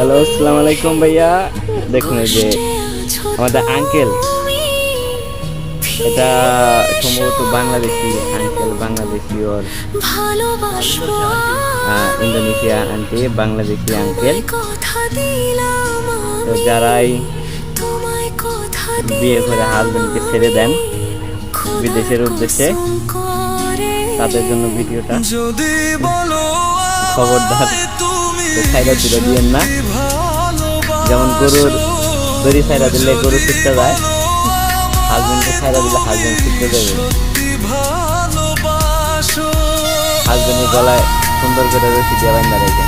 Hello, আসসালামু আলাইকুম ভাইয়া। দেখুন এই যে আমাদের আঙ্কেল, এটা সম্ভবত বাংলাদেশি আঙ্কেল, বাংলাদেশি ওর ইন্দোনেশিয়া আন্টি, বাংলাদেশি আঙ্কেল। তো যারাই বিয়ে করে হাজবেন্ডকে ছেড়ে দেন বিদেশের উদ্দেশ্যে, তাদের জন্য ভিডিওটা। খবরদার ছাইরা তুলে দিয়েন না। যেমন গরুর দড়ি ছাইরা দিলে গরু ছুটতে যায়, হাজবেন্ডকে ছাইরা দিলে হাজবেন্ড ছুটতে যাবে। হাজবেন্ডের গলায় সুন্দর করে রশি দিয়ে বাঁধা রেখে